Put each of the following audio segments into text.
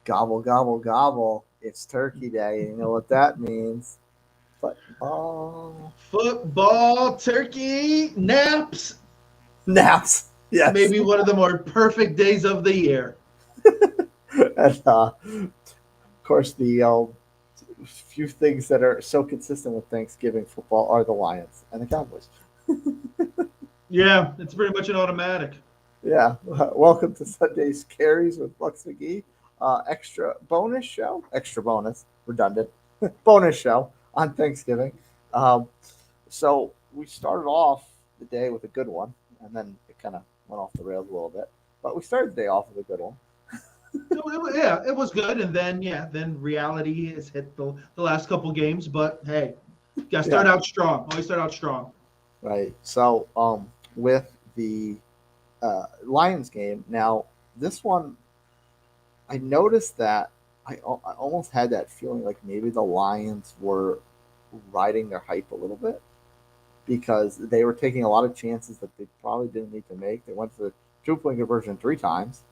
Gobble, gobble, gobble. It's Turkey Day. And you know what that means? Football. Football, turkey, naps. Naps. Yes. Maybe one of the more perfect days of the year. And, of course, the few things that are so consistent with Thanksgiving football are the Lions and the Cowboys. Yeah, it's pretty much an automatic. Yeah. Welcome to Sunday Scaries with Bucks McGee. Extra bonus show. Extra bonus. Redundant. Bonus show on Thanksgiving. Um, so we started off the day with a good one, and then it kind of went off the rails a little bit. But we started the day off with a good one. Yeah, it was good. And then, yeah, then reality has hit the last couple games. But hey, got to start Yeah. out strong. Always start out strong. Right. So with the Lions game, now this one, I noticed that I almost had that feeling like maybe the Lions were riding their hype a little bit because they were taking a lot of chances that they probably didn't need to make. They went for the 2 point conversion 3 times.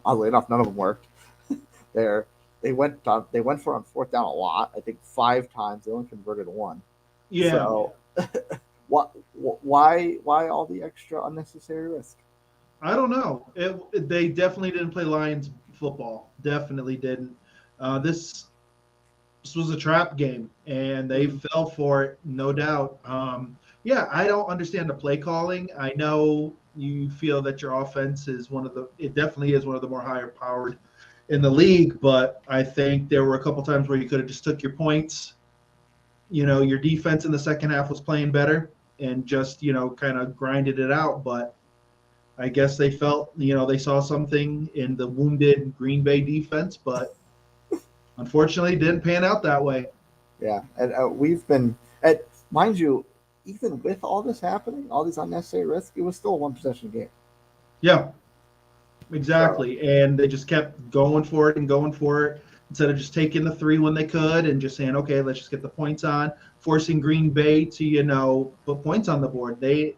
Oddly enough, none of them worked. There, they went for on fourth down a lot. I think 5 times. They only converted one. Yeah, So, what? Why all the extra unnecessary risk? I don't know. They definitely didn't play Lions football. Definitely didn't. This was a trap game, and they Mhm. fell for it, no doubt. Yeah, I don't understand the play calling. I know you feel that your offense is it definitely is one of the more higher powered in the league, but I think there were a couple times where you could have just took your points. Your defense in the second half was playing better and just, kind of grinded it out. But I guess they felt, they saw something in the wounded Green Bay defense, but unfortunately didn't pan out that way. Yeah, and we've been at mind you, even with all this happening, all these unnecessary risks, it was still a one possession game. Yeah, So exactly. And they just kept going for it and going for it instead of just taking the three when they could and just saying, okay, let's just get the points on, forcing Green Bay to, put points on the board. They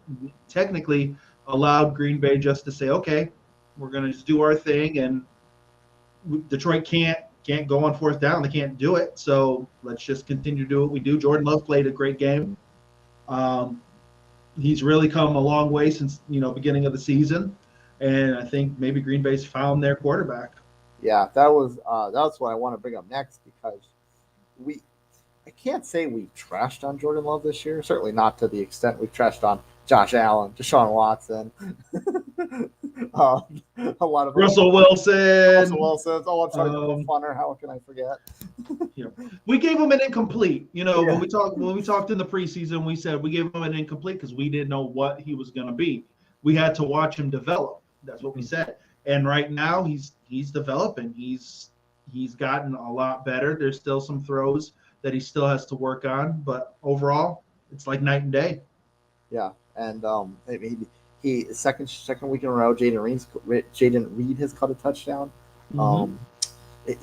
technically allowed Green Bay just to say, okay, we're going to just do our thing. And Detroit can't go on fourth down. They can't do it. So let's just continue to do what we do. Jordan Love played a great game. Um, he's really come a long way since beginning of the season, and I think maybe Green Bay's found their quarterback. yeah, that's what I want to bring up next because we I can't say we trashed on Jordan Love this year. Certainly not to the extent we trashed on Josh Allen, Deshaun Watson, a lot of other Russell Russell Wilson. Wilson. Oh, I'm sorry, the Pro Um, Funner. How can I forget? we gave him an incomplete. When Yeah. we talked in the preseason, we said we gave him an incomplete because we didn't know what he was going to be. We had to watch him develop. That's what we said. And right now he's developing. He's gotten a lot better. There's still some throws that he still has to work on, but overall, it's like night and day. Yeah, and I mean, he second week in a row, Jaden Reed has caught a touchdown. Mm-hmm. Um,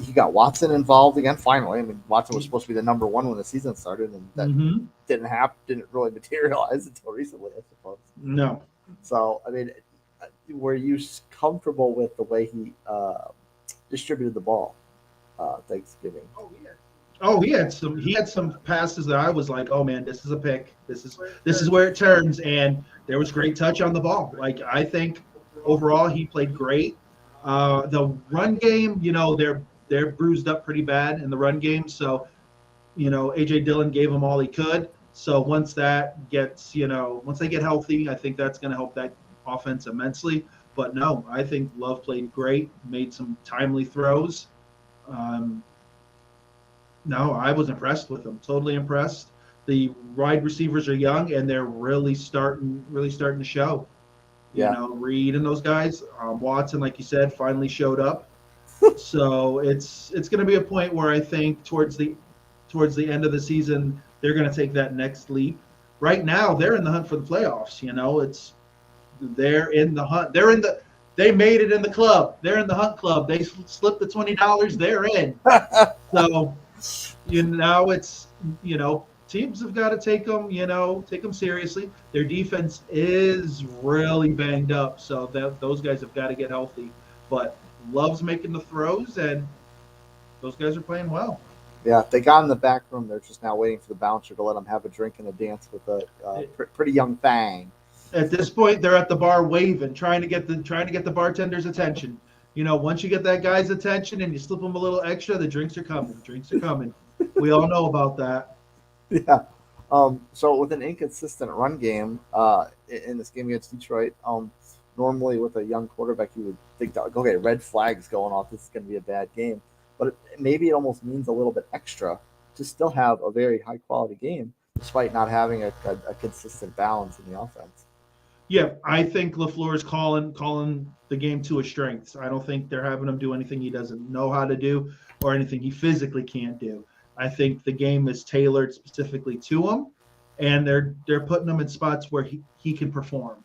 he got Watson involved again. Finally, I mean, Watson was supposed to be the number one when the season started, and that Mm-hmm. didn't happen. Didn't really materialize until recently, I suppose. No. So, I mean, were you comfortable with the way he distributed the ball Thanksgiving? Oh, he had some passes that I was like, oh man, this is a pick. This is where it turns, and there was great touch on the ball. Like I think overall he played great. The run game, they're bruised up pretty bad in the run game, so AJ Dillon gave him all he could. So once they get healthy, I think that's going to help that offense immensely. But no, I think Love played great, made some timely throws. Um, no, I was impressed with them. Totally impressed. The wide receivers are young and they're really starting to show. Yeah, Reed and those guys. Watson, like you said, finally showed up. So it's going to be a point where I think towards the end of the season they're going to take that next leap. Right now they're in the hunt for the playoffs. They're in the hunt. They made it in the club. They're in the hunt club. They slipped the $20. They're in. So now it's teams have got to take them seriously. Their defense is really banged up, so those guys have got to get healthy. But Love's making the throws, and Those guys are playing well. Yeah, they got in the back room. They're just now waiting for the bouncer to let them have a drink and a dance with a pretty young Fang. At this point, they're at the bar waving, trying to get the bartender's attention. Once you get that guy's attention and you slip him a little extra, the drinks are coming. Drinks are coming. We all know about that. Yeah. So with an inconsistent run game in this game against Detroit, normally with a young quarterback, you would think, okay, red flags going off. This is going to be a bad game. But maybe it almost means a little bit extra to still have a very high quality game, despite not having a consistent balance in the offense. Yeah, I think LaFleur is calling the game to his strengths. I don't think they're having him do anything he doesn't know how to do or anything he physically can't do. I think the game is tailored specifically to him, and they're putting him in spots where he can perform.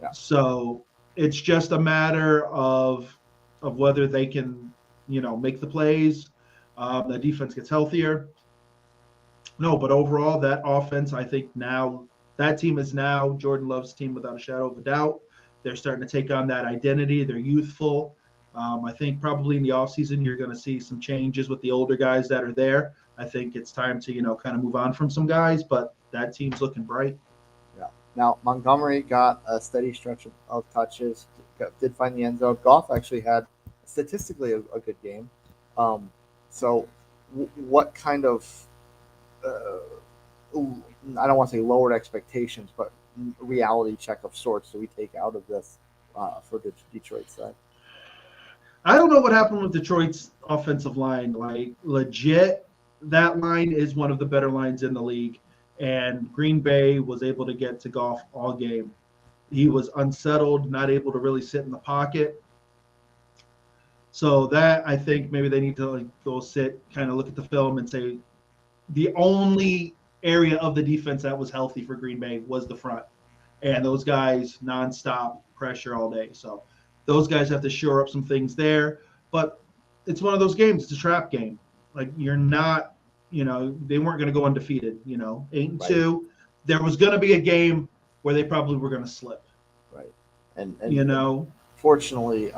Yeah. So it's just a matter of whether they can, make the plays. The defense gets healthier. No, but overall, that offense, I think now that team is now Jordan Love's team without a shadow of a doubt. They're starting to take on that identity. They're youthful. I think probably in the offseason, you're going to see some changes with the older guys that are there. I think it's time to, kind of move on from some guys, but that team's looking bright. Yeah. Now, Montgomery got a steady stretch of touches, did find the end zone. Goff actually had statistically a good game. So, what kind of I don't want to say lowered expectations, but reality check of sorts do we take out of this for the Detroit side? I don't know what happened with Detroit's offensive line. Like, legit, that line is one of the better lines in the league. And Green Bay was able to get to Goff all game. He was unsettled, not able to really sit in the pocket. So that, I think maybe they need to go sit, kind of look at the film and say the only area of the defense that was healthy for Green Bay was the front. And those guys nonstop pressure all day. So those guys have to shore up some things there. But it's one of those games. It's a trap game. Like, you're not, they weren't going to go undefeated, 8-2. Right. There was going to be a game where they probably were going to slip. Right. And fortunately,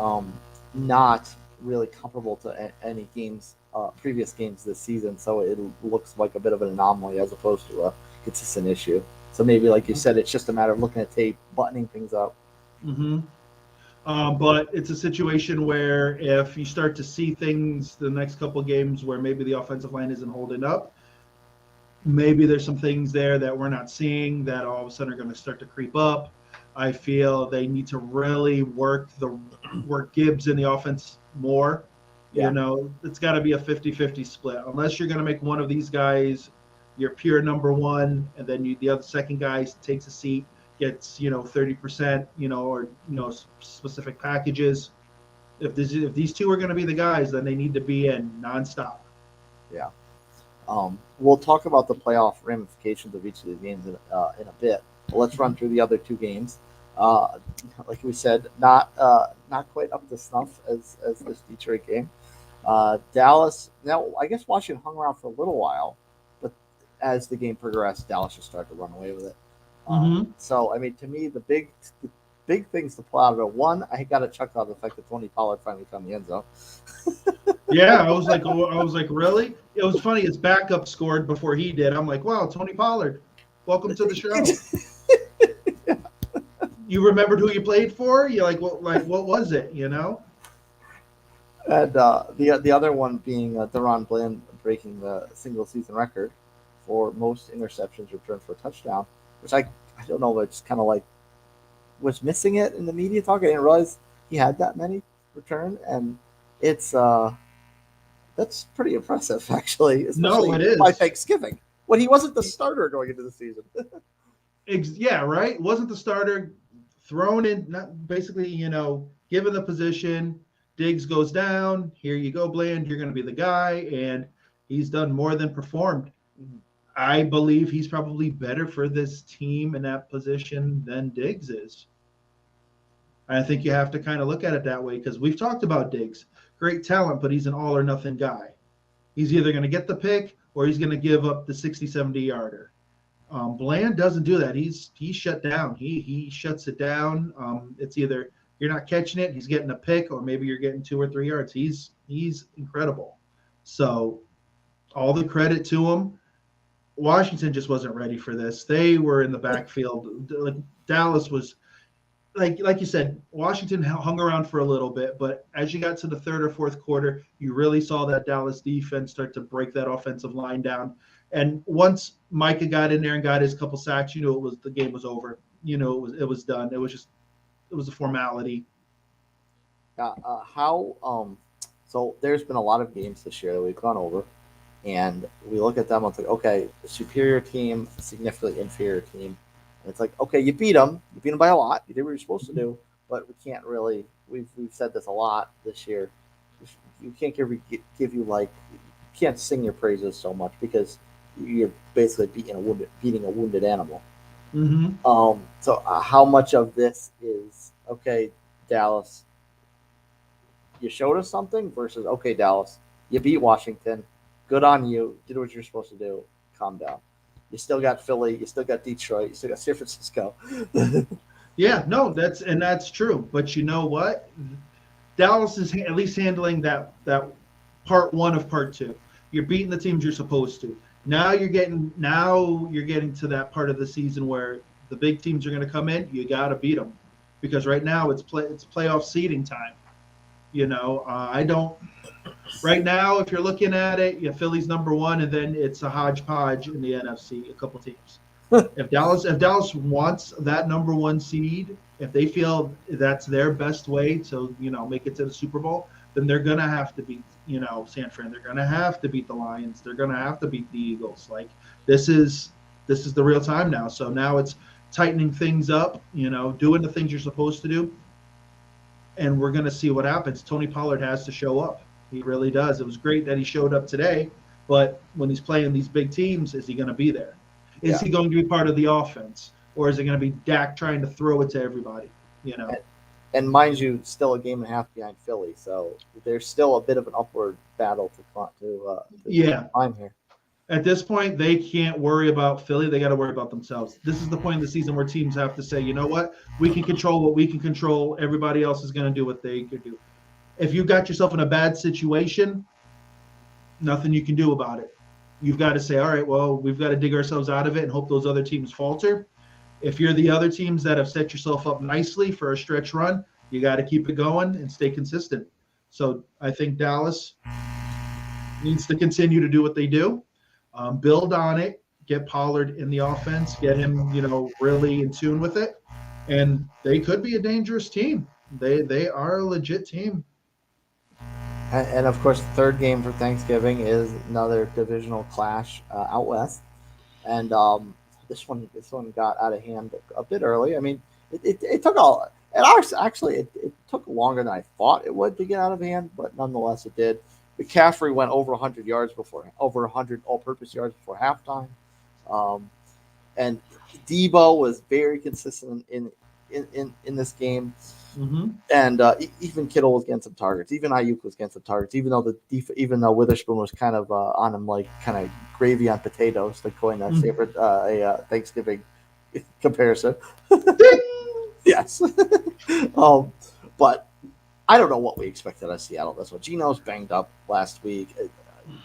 not really comparable to any games, previous games this season. So it looks like a bit of an anomaly as opposed to a consistent issue. So maybe, like you said, it's just a matter of looking at tape, buttoning things up. Mm-hmm. But it's a situation where if you start to see things the next couple of games where maybe the offensive line isn't holding up, maybe there's some things there that we're not seeing that all of a sudden are going to start to creep up. I feel they need to really work Gibbs in the offense more. Yeah. It's got to be a 50-50 split. Unless you're going to make one of these guys your pure number one, and then the other second guy takes a seat, gets 30%, or specific packages. If these two are going to be the guys, then they need to be in nonstop. Yeah. We'll talk about the playoff ramifications of each of these games in a bit. But let's run through the other two games. Like we said, not quite up to snuff as this Detroit game. Dallas. Now, I guess Washington hung around for a little while, but as the game progressed, Dallas just started to run away with it. So, I mean, to me, the big things to pull out of it. One, I got a chuckle out of the fact that Tony Pollard finally found the end zone. Yeah, I was like, really? It was funny. His backup scored before he did. I'm like, wow, Tony Pollard, welcome to the show. Yeah. You remembered who you played for? You're like, what was it? And the other one being Deron Bland breaking the single season record for most interceptions returned for a touchdown, which I don't know, but just kind of like was missing it in the media talk. I didn't realize he had that many returned, and it's that's pretty impressive actually. Especially no, it is by Thanksgiving when he wasn't the starter going into the season. Yeah, right. Wasn't the starter, thrown in, not basically, given the position. Diggs goes down. Here you go, Bland. You're going to be the guy, and he's done more than performed. I believe he's probably better for this team in that position than Diggs is. I think you have to kind of look at it that way because we've talked about Diggs. Great talent, but he's an all or nothing guy. He's either going to get the pick or he's going to give up the 60, 70-yarder. Bland doesn't do that. He's shut down. He shuts it down. It's either you're not catching it, he's getting a pick, or maybe you're getting 2 or 3 yards. He's incredible. So all the credit to them. Washington just wasn't ready for this. They were in the backfield. Like Dallas was, like you said, Washington hung around for a little bit, but as you got to the third or fourth quarter, you really saw that Dallas defense start to break that offensive line down. And once Micah got in there and got his couple sacks, you knew the game was over. You know it was done. It was a formality. So there's been a lot of games this year that we've gone over, and we look at them and it's like, okay, superior team, significantly inferior team. And it's like, okay, you beat them by a lot, you did what you're supposed to do, but we can't really. We've said this a lot this year. You can't give you like, you can't sing your praises so much because you're basically beating a wounded animal. Mm-hmm. So how much of this is okay, Dallas? You showed us something versus okay, Dallas, you beat Washington. Good on you. Did what you're supposed to do. Calm down. You still got Philly. You still got Detroit. You still got San Francisco. Yeah, no, that's true. But you know what? Dallas is at least handling that part one of part two. You're beating the teams you're supposed to. Now you're getting to that part of the season where the big teams are going to come in. You got to beat them because right now it's playoff seeding time. I don't. Right now, if you're looking at it, Philly's number one, and then it's a hodgepodge in the NFC, a couple teams. If Dallas wants that number one seed, if they feel that's their best way to make it to the Super Bowl, then they're gonna have to beat San Fran. They're gonna have to beat the Lions. They're gonna have to beat the Eagles. Like this is the real time now. So now it's tightening things up. Doing the things you're supposed to do, and we're gonna see what happens. Tony Pollard has to show up. He really does. It was great that he showed up today, but when he's playing these big teams, is he going to be there? Is Yeah. he going to be part of the offense, or is it going to be Dak trying to throw it to everybody? You know. And mind you, still a game and a half behind Philly, so there's still a bit of an upward battle to Yeah. climb here. At this point, they can't worry about Philly. They got to worry about themselves. This is the point of the season where teams have to say, you know what, we can control what we can control. Everybody else is going to do what they can do. If you got yourself in a bad situation, nothing you can do about it. You've got to say, all right, well, we've got to dig ourselves out of it and hope those other teams falter. If you're the other teams that have set yourself up nicely for a stretch run, you got to keep it going and stay consistent. So I think Dallas needs to continue to do what they do, build on it, get Pollard in the offense, get him, really in tune with it, and they could be a dangerous team. They are a legit team. And of course, the third game for Thanksgiving is another divisional clash out west, and this one got out of hand a bit early. I mean, it took all. It took longer than I thought it would to get out of hand, but nonetheless, it did. McCaffrey went over 100 all-purpose yards before halftime, and Debo was very consistent in this game. Mm-hmm. And even Kittle was getting some targets. Even Ayuk was getting some targets. Even though Witherspoon was kind of on him like kind of gravy on potatoes, to coin a favorite Thanksgiving comparison. Yes. But I don't know what we expected out of Seattle. That's what Geno's banged up last week.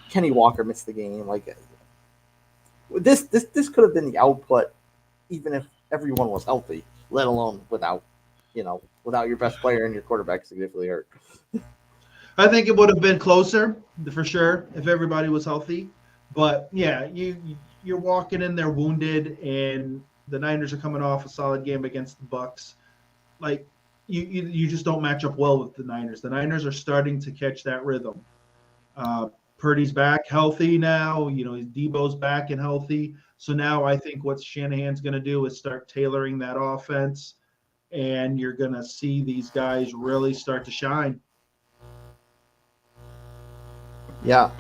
Kenny Walker missed the game. Like this could have been the output, even if everyone was healthy, let alone without your best player and your quarterback significantly hurt. I think it would have been closer for sure if everybody was healthy. But yeah, you're walking in there wounded, and the Niners are coming off a solid game against the Bucks. Like you just don't match up well with the Niners. The Niners are starting to catch that rhythm. Purdy's back healthy now. Debo's back and healthy. So now I think what Shanahan's going to do is start tailoring that offense, and you're going to see these guys really start to shine. Yeah.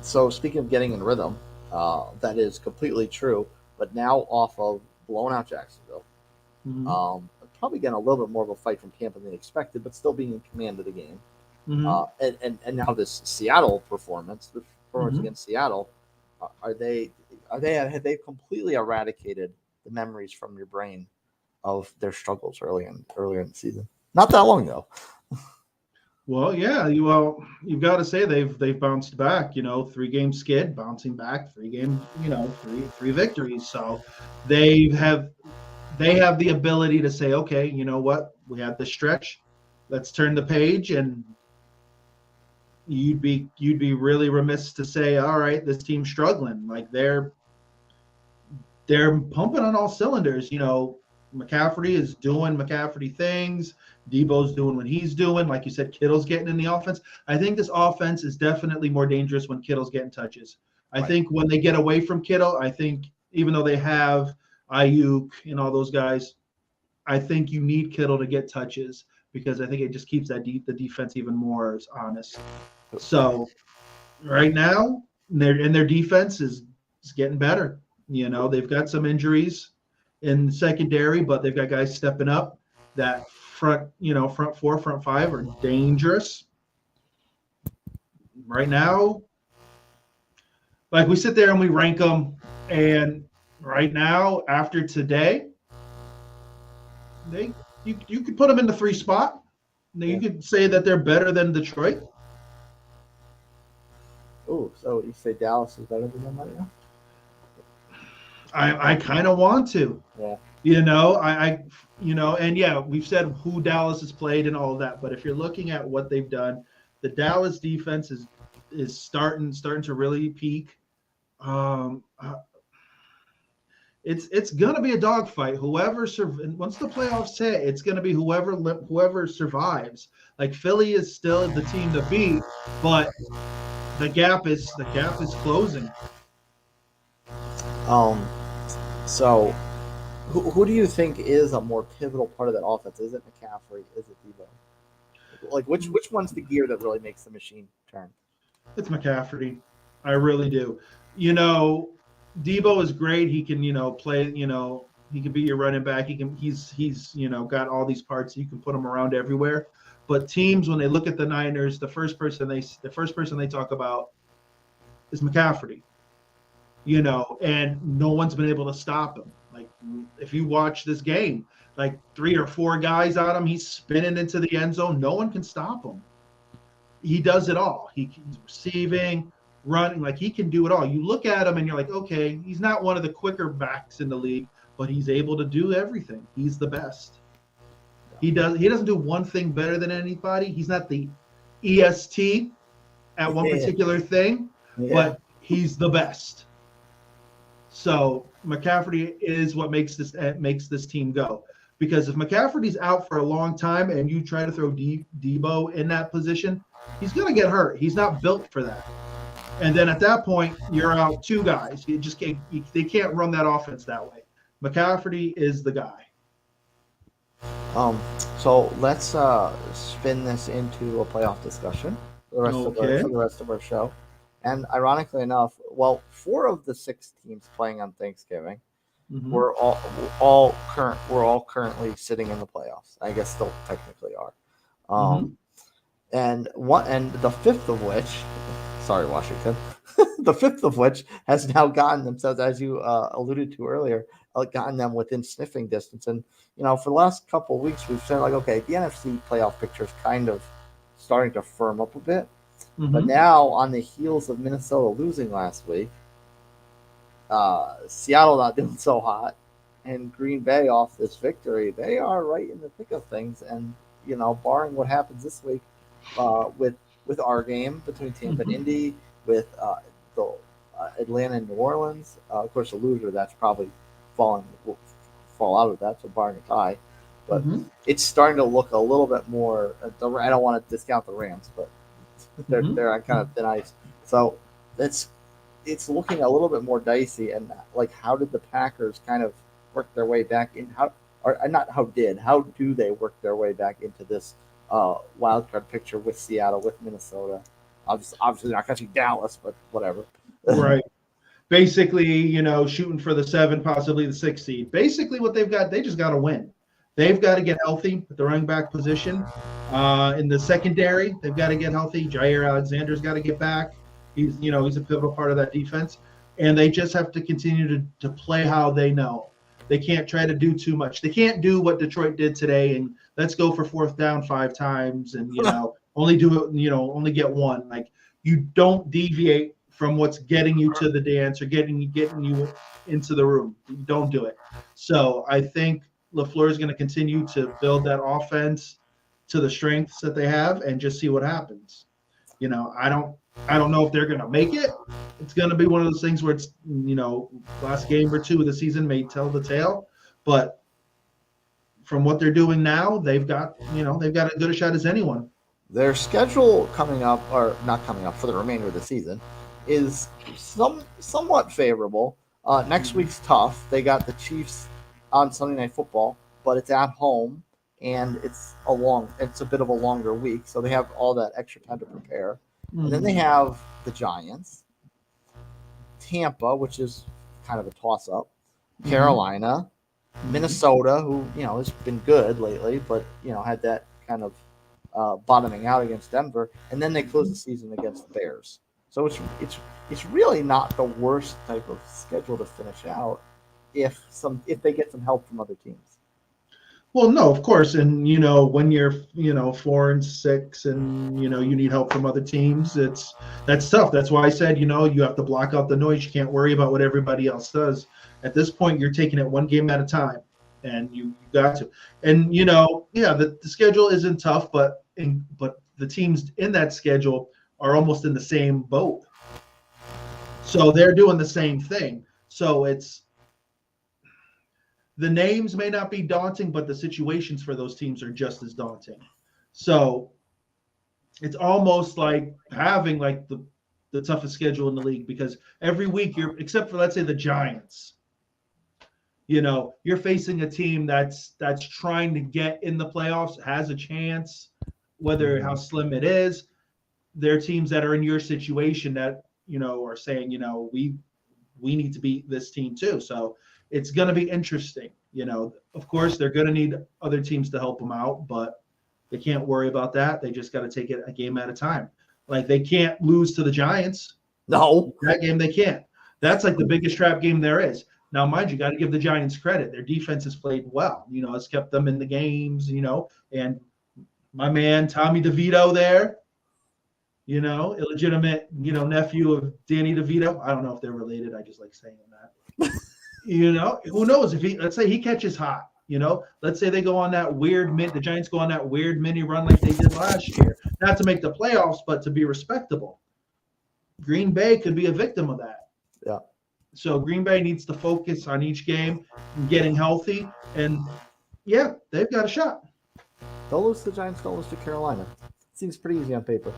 So speaking of getting in rhythm, that is completely true. But now off of blown out Jacksonville, Mm-hmm. probably getting a little bit more of a fight from Tampa than expected, but still being in command of the game. Mm-hmm. And now this Seattle performance, Mm-hmm. against Seattle, have they completely eradicated the memories from your brain of their struggles earlier in the season? Not that long ago. Well, yeah, you've got to say they've bounced back. 3-game skid, bouncing back, 3 game, three victories. So they have they have the ability to say, okay, you know what, we had this stretch, let's turn the page, and you'd be really remiss to say, all right, this team's struggling. Like they're pumping on all cylinders. McCaffrey is doing McCaffrey things. Debo's doing what he's doing. Like you said, Kittle's getting in the offense. I think this offense is definitely more dangerous when Kittle's getting touches. I Right. think when they get away from Kittle, I think even though they have Ayuk and all those guys, I think you need Kittle to get touches because I think it just keeps the defense even more honest. So right now, their defense is getting better. They've got some injuries in secondary, but they've got guys stepping up. That front four, front five are dangerous. Right now, like we sit there and we rank them, and right now, after today, you could put them in the 3 spot. Now, you could say that they're better than Detroit. Oh, so you say Dallas is better than them right now? I kind of want to. Yeah. And yeah, we've said who Dallas has played and all of that, but if you're looking at what they've done, the Dallas defense is starting to really peak. It's gonna be a dogfight. Once the playoffs hit, it's gonna be whoever survives. Like Philly is still the team to beat, but the gap is closing. So who do you think is a more pivotal part of that offense? Is it McCaffrey? Is it Debo? Like which one's the gear that really makes the machine turn? It's McCaffrey. I really do. Debo is great. He can, play, he can be your running back. He's got all these parts. You can put him around everywhere. But teams, when they look at the Niners, the first person they talk about is McCaffrey. And no one's been able to stop him. Like if you watch this game, like 3 or 4 guys on him, he's spinning into the end zone. No one can stop him. He does it all. He's receiving, running, like he can do it all. You look at him and you're like, okay, he's not one of the quicker backs in the league, but he's able to do everything. He's the best. He doesn't do one thing better than anybody. He's not the EST at one particular thing, but he's the best. So McCaffrey is what makes this team go. Because if McCaffrey's out for a long time and you try to throw Debo in that position, he's going to get hurt. He's not built for that. And then at that point, you're out 2 guys. You just can't. They can't run that offense that way. McCaffrey is the guy. So let's spin this into a playoff discussion for the rest of our show. And ironically enough, 4 of the 6 teams playing on Thanksgiving, we're all currently sitting in the playoffs. I guess still technically are. And the 5th of which, sorry Washington, the 5th of which has now gotten themselves, as you alluded to earlier, gotten them within sniffing distance. And for the last couple of weeks, we've said okay, the NFC playoff picture is kind of starting to firm up a bit. But now, on the heels of Minnesota losing last week, Seattle not doing so hot, and Green Bay off this victory, they are right in the thick of things. And barring what happens this week with our game between Tampa and Indy, with the Atlanta and New Orleans, of course the loser that's probably will fall out of that, so barring a tie. But it's starting to look a little bit more. I don't want to discount the Rams, but they're on kind of thin ice. So it's looking a little bit more dicey. And how did the Packers kind of work their way back in? How do they work their way back into this wild card picture with Seattle, with Minnesota? Obviously not catching Dallas, but whatever. Right. Basically, shooting for the 7, possibly the 6 seed. Basically, what they've got, they just got to win. They've got to get healthy at the running back position. In the secondary, they've got to get healthy. Jair Alexander's got to get back. He's a pivotal part of that defense. And they just have to continue to play how they know. They can't try to do too much. They can't do what Detroit did today and let's go for 4th down 5 times and, only do it, only get one. Like you don't deviate from what's getting you to the dance or getting you into the room. You don't do it. So I think LaFleur is going to continue to build that offense to the strengths that they have and just see what happens. I don't know if they're going to make it. It's going to be one of those things where it's, last game or two of the season may tell the tale, but from what they're doing now, they've got as good a shot as anyone. Their schedule coming up, or not coming up for the remainder of the season, is somewhat favorable. Next Mm-hmm. week's tough. They got the Chiefs on Sunday Night Football, but it's at home and it's a bit of a longer week, so they have all that extra time to prepare. And then they Mm-hmm. have the Giants, Tampa, which is kind of a toss up, Mm-hmm. Carolina, Mm-hmm. Minnesota, who has been good lately, but had that kind of bottoming out against Denver, and then they close the season against the Bears. So it's really not the worst type of schedule to finish out if they get some help from other teams. Well, no, of course, and when you're 4-6, and you need help from other teams, that's tough. That's why I said you have to block out the noise. You can't worry about what everybody else does. At this point, you're taking it one game at a time, and you got to. And yeah, the schedule isn't tough, but the teams in that schedule are almost in the same boat, so they're doing the same thing. So the names may not be daunting, but the situations for those teams are just as daunting. So it's almost like having like the toughest schedule in the league, because every week except for, let's say, the Giants, you're facing a team that's trying to get in the playoffs, has a chance, whether how slim it is. They're teams that are in your situation that are saying, we need to beat this team too. So it's going to be interesting. Of course, they're going to need other teams to help them out, but they can't worry about that. They just got to take it a game at a time. Like they can't lose to the Giants. No, That game they can't. That's like the biggest trap game there is. Now, mind you, got to give the Giants credit. Their defense has played well. It's kept them in the games. And my man Tommy DeVito there, illegitimate, nephew of Danny DeVito. I don't know if they're related. I just like saying that. Who knows if let's say he catches hot. Let's say they go on that the Giants go on that weird mini run like they did last year, not to make the playoffs, but to be respectable. Green Bay could be a victim of that. yeah, So Green Bay needs to focus on each game and getting healthy. And yeah, they've got a shot. they'll lose to the Giants. Don't lose to Carolina. Seems pretty easy on paper.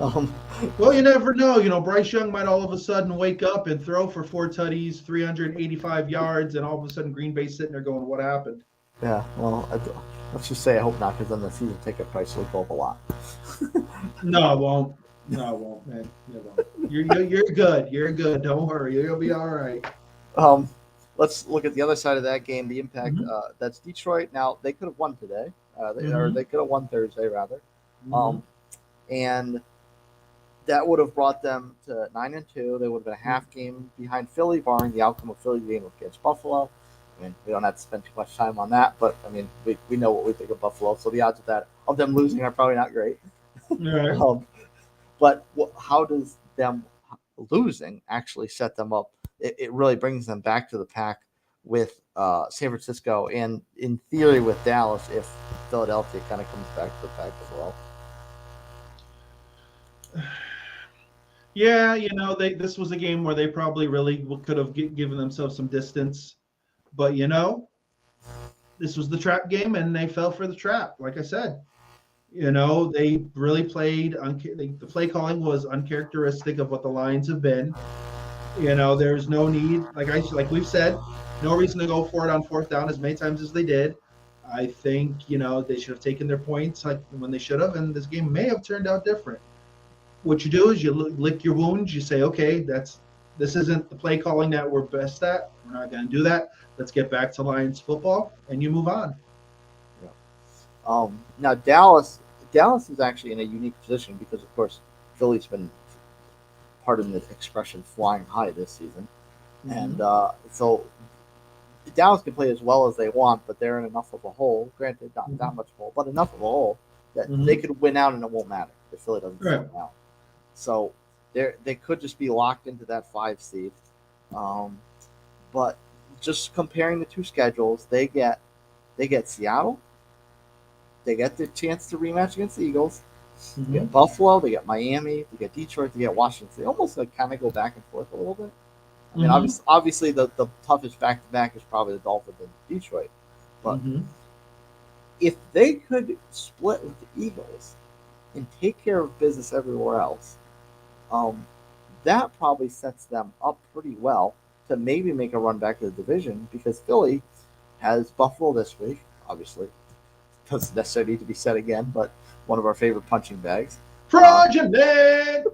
um, Well, you never know. Bryce Young might all of a sudden wake up and throw for 4 tutties, 385 yards, and all of a sudden Green Bay's sitting there going, "What happened?" yeah, well, let's just say I hope not, because then the season ticket price will go up a lot. No, it won't. No, it won't, man. It won't. You're good. You're good. Don't worry. You'll be all right. Um, let's look at the other side of that game. The impact. Mm-hmm. That's Detroit. Now they could have won today, or Mm-hmm. they could have won Thursday rather, Mm-hmm. um, and that would have brought them to 9-2. They would have been a half game behind Philly, barring the outcome of Philly game against Buffalo. I mean, we don't have to spend too much time on that, but I mean, we know what we think of Buffalo, so the odds of them losing are probably not great. All right. Um, but how does them losing actually set them up? It really brings them back to the pack with San Francisco, and in theory with Dallas, if Philadelphia kind of comes back to the pack as well. Yeah, this was a game where they probably really could have given themselves some distance, but this was the trap game, and they fell for the trap. Like I said, they really played. The play calling was uncharacteristic of what the Lions have been. There's no need, like we've said, no reason to go for it on fourth down as many times as they did. I think they should have taken their points like when they should have, and this game may have turned out different. What you do is you lick your wounds. You say, okay, this isn't the play calling that we're best at. We're not going to do that. Let's get back to Lions football, and you move on. Yeah. Now Dallas is actually in a unique position because, of course, Philly's been, pardon the expression, flying high this season, and Mm-hmm. so Dallas can play as well as they want, but they're in enough of a hole. Granted, not that much hole, but enough of a hole that they Mhm. could win out and it won't matter if Philly doesn't Right. slow down. So they could just be locked into that 5 seed. Um, but just comparing the two schedules, they get Seattle, they get the chance to rematch against the Eagles. They get Mhm. Buffalo, they get Miami, they get Detroit, they get Washington. They almost like kind of go back and forth a little bit. I mean, Mhm. obviously the toughest back to back is probably the Dolphins and Detroit. But Mhm. if they could split with the Eagles and take care of business everywhere else, um, that probably sets them up pretty well to maybe make a run back to the division because Philly has Buffalo this week, obviously. Doesn't necessarily need to be said again, but one of our favorite punching bags. Um, Fraudulent.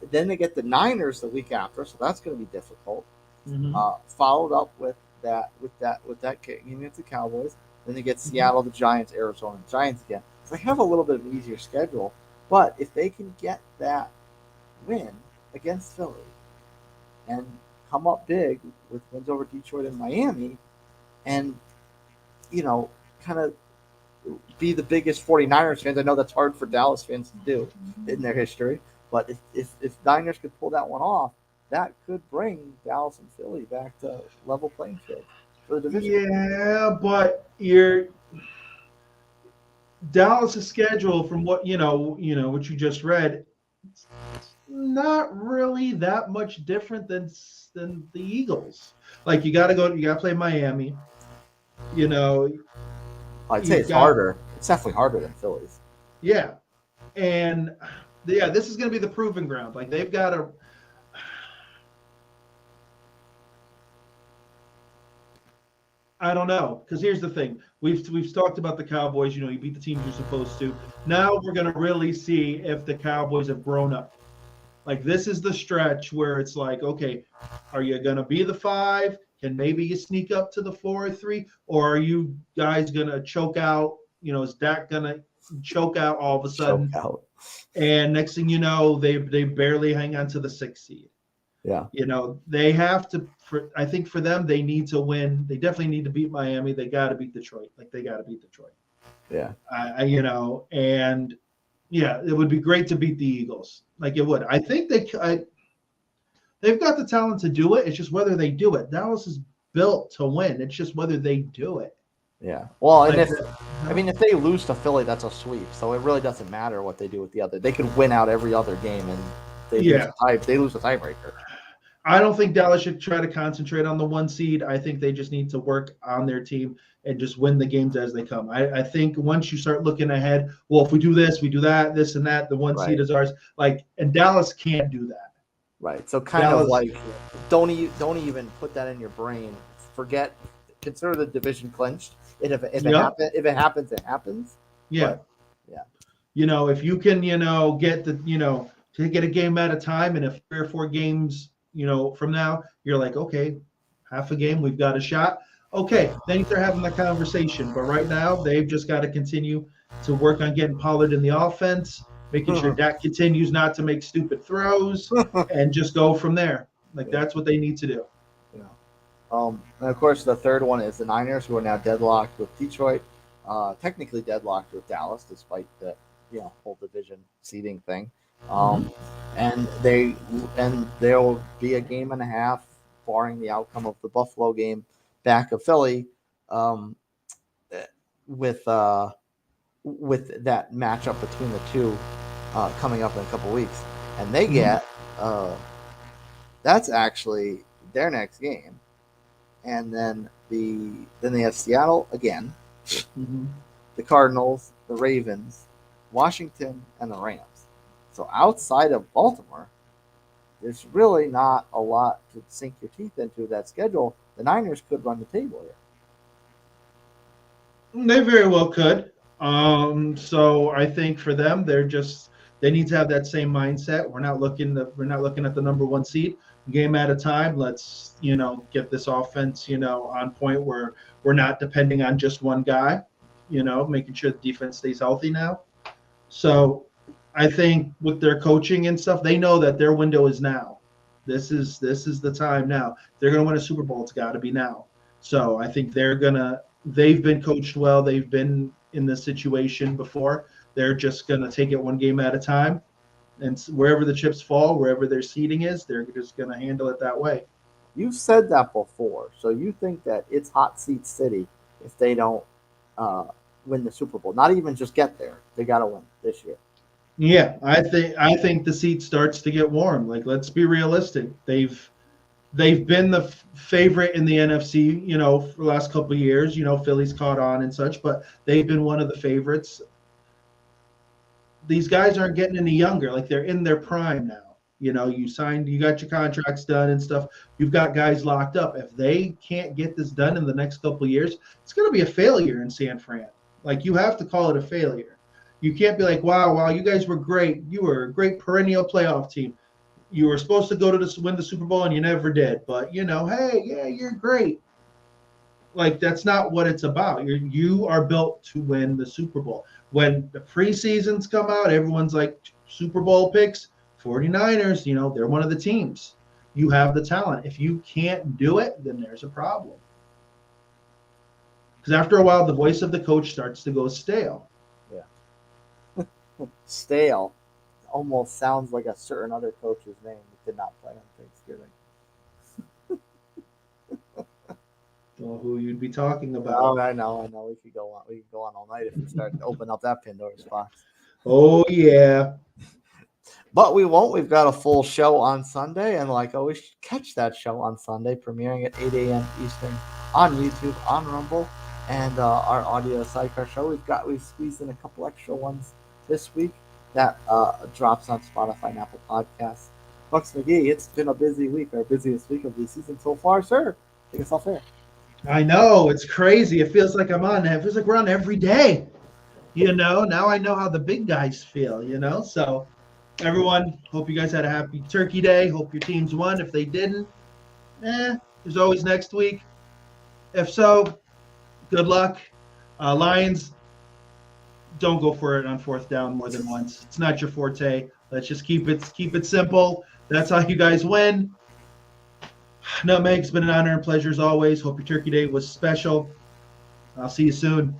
then they get the Niners the week after, so that's going to be difficult. Mhm. Followed up with that game against the Cowboys. Then they get Mhm. Seattle, the Giants, Arizona, the Giants again. So they have a little bit of an easier schedule, but if they can get that win against Philly and come up big with wins over Detroit and Miami, and you know, kind of be the biggest 49ers fans. I know that's hard for Dallas fans to do in their history, but if Niners could pull that one off, that could bring Dallas and Philly back to level playing field for the division. Yeah, but your Dallas' schedule, from what what you just read, not really that much different than the Eagles. Like you got to play Miami. You know, I'd say you've it's got harder. It's definitely harder than Philly's. yeah, and yeah, this is going to be the proving ground. Like they've got to. I don't know, because here's the thing: we've talked about the Cowboys. You beat the teams you're supposed to. Now we're going to really see if the Cowboys have grown up. Like this is the stretch where it's like, okay, are you going to be the 5? Can maybe you sneak up to the 4 or 3, or are you guys going to choke out? Is Dak going to choke out all of a Choke sudden? out. And next thing you know, they barely hang on to the 6 seed. Yeah. They have to. I think for them, they need to win. They definitely need to beat Miami. They got to beat Detroit. Like they got to beat Detroit. Yeah. And yeah, it would be great to beat the Eagles. Like it would. I think they've got the talent to do it. It's just whether they do it. Dallas is built to win. It's just whether they do it. Yeah. Well, and Like if that. I mean if they lose to Philly, that's a sweep. So it really doesn't matter what they do with the other. They could win out every other game, and they lose Yeah. a tie. They lose a tiebreaker. I don't think Dallas should try to concentrate on the 1 seed. I think they just need to work on their team and just win the games as they come. I think once you start looking ahead, well, if we do this, we do that, this and that, the 1 seed Right. is ours. And Dallas can't do that. Right. So kind of Dallas, like don't even put that in your brain. Forget. Consider the division clinched. And yep, if it happens, it happens. yeah. But yeah. If you can, to get a game at a time, and if 3 or 4 games, from now, you're like, okay, half a game, we've got a shot. Okay, then you start having that conversation. But right now, they've just got to continue to work on getting Pollard in the offense, making sure Dak continues not to make stupid throws, and just go from there. Like Yeah. that's what they need to do. Yeah. And of course, the third one is the Niners, who are now deadlocked with Detroit, technically deadlocked with Dallas, despite the whole division seeding thing. Mm-hmm. Um, and there will be a game and a half, barring the outcome of the Buffalo game, back of Philly, um, with that matchup between the two coming up in a couple weeks, and they Mm-hmm. get that's actually their next game, and then they have Seattle again, Mm-hmm. the Cardinals, the Ravens, Washington, and the Rams. So outside of Baltimore, there's really not a lot to sink your teeth into that schedule. The Niners could run the table here. They very well could. So I think for them, they need to have that same mindset. We're not looking at the number 1 seed, game at a time. Let's get this offense on point where we're not depending on just one guy. Making sure the defense stays healthy now. So I think with their coaching and stuff, they know that their window is now. This is the time now. If they're gonna win a Super Bowl, it's got to be now. So I think they've been coached well. They've been in this situation before. They're just going to take it one game at a time. And wherever the chips fall, wherever their seeding is, they're just going to handle it that way. You've said that before, so you think that it's hot seat city if they don't uh, win the Super Bowl. Not even just get there; they got to win this year. Yeah, I think the seat starts to get warm. Like, let's be realistic. They've been the favorite in the NFC, for the last couple of years. Philly's caught on and such, but they've been one of the favorites. These guys aren't getting any younger. Like, they're in their prime now. You got your contracts done and stuff. You've got guys locked up. If they can't get this done in the next couple of years, it's going to be a failure in San Fran. Like, you have to call it a failure. You can't be like, wow, you guys were great. You were a great perennial playoff team. You were supposed to go to win the Super Bowl and you never did. But, hey, yeah, you're great. Like, that's not what it's about. You are built to win the Super Bowl. When the preseasons come out, everyone's like, Super Bowl picks, 49ers, they're one of the teams. You have the talent. If you can't do it, then there's a problem. Because after a while, the voice of the coach starts to go stale. Stale almost sounds like a certain other coach's name that did not play on Thanksgiving. Well, who you'd be talking about? Oh, I know. We could go on. We could go on all night if we start to open up that Pandora's box. Oh yeah. But we won't. We've got a full show on Sunday, and like always, catch that show on Sunday, premiering at 8 a.m. Eastern on YouTube, on Rumble, and our audio sidecar show. We've squeezed in a couple extra ones this week that drops on Spotify and Apple Podcasts. Buccs McGee, it's been a busy week, our busiest week of the season so far, sir. Take us off air. I know, it's crazy. It feels like it feels like we're on every day. Now I know how the big guys feel, So everyone, hope you guys had a happy Turkey Day. Hope your teams won. If they didn't, there's always next week. If so, good luck. Lions, don't go for it on fourth down more than once. It's not your forte. Let's just keep it simple. That's how you guys win. Nutmeg, it's been an honor and pleasure as always. Hope your Turkey Day was special. I'll see you soon.